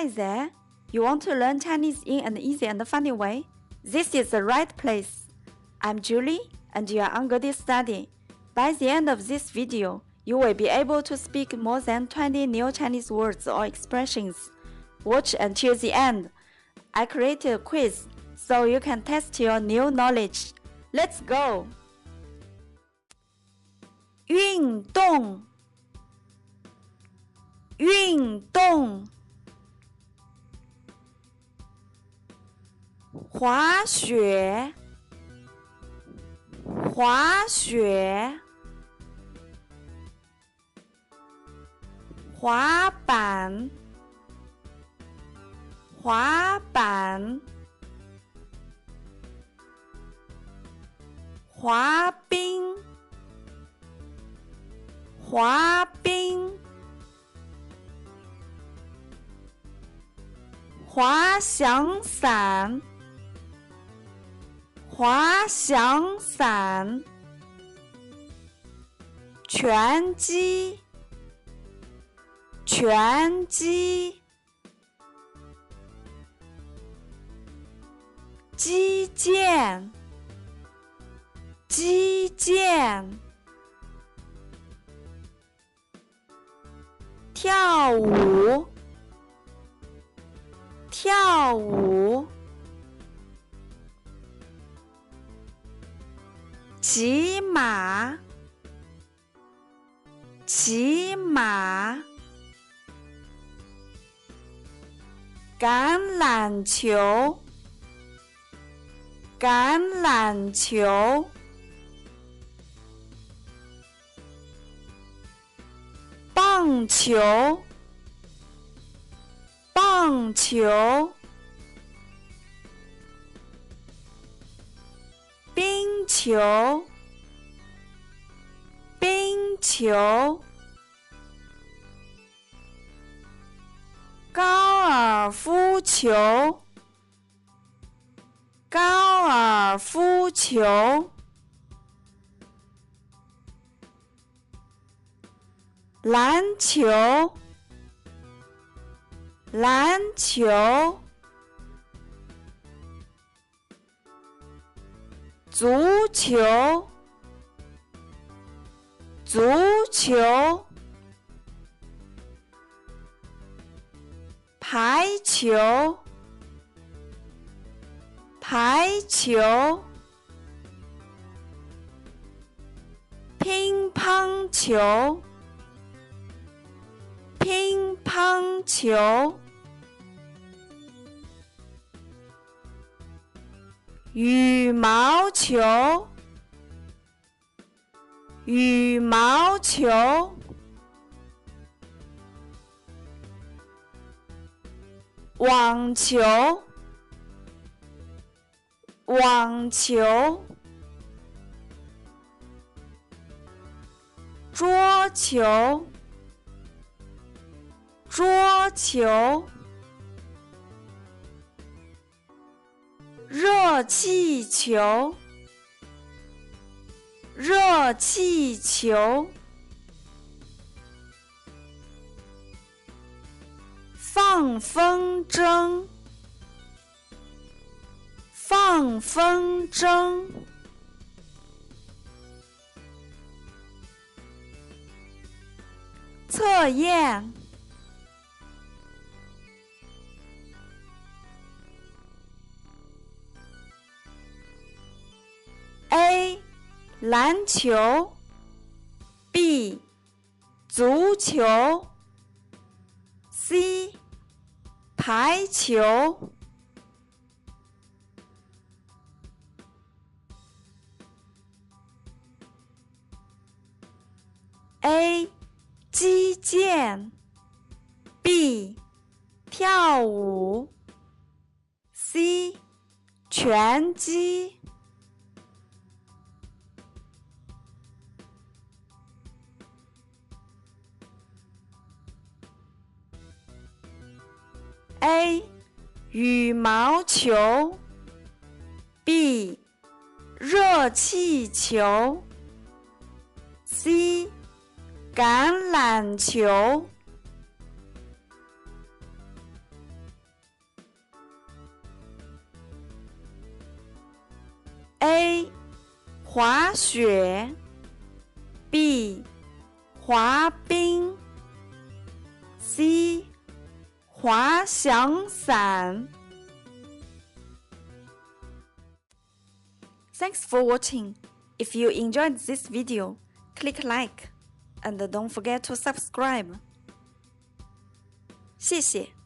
Hi there! You want to learn Chinese in an easy and funny way? This is the right place. I'm Julie, and you are on good study. By the end of this video, you will be able to speak more than 20 new Chinese words or expressions. Watch until the end. I created a quiz, so you can test your new knowledge. Let's go! 运动，运动，滑雪，滑雪，滑板，滑板，滑冰，滑冰，滑翔伞，滑翔伞，拳击，拳击，击剑，击剑，跳舞，跳舞，骑马，骑马，橄榄球，橄榄球，棒球，棒球，冰球，冰球，高尔夫球，高尔夫球，篮球，篮球，足球，足球，排球，排球，乒乓球，乒乓球，羽毛球，羽毛球，网球，网球，桌球，桌球，热气球，热气球，放风筝，放风筝，测验， A. 篮球 B. 足球 C. 排球 A. 击剑 B. 跳舞 C. 拳击A. 羽毛球 B. 热气球 C. 橄榄球 A. 滑雪 B. 滑冰 C. 滑翔伞 Thanks for watching. If you enjoyed this video, click like and don't forget to subscribe. 谢谢。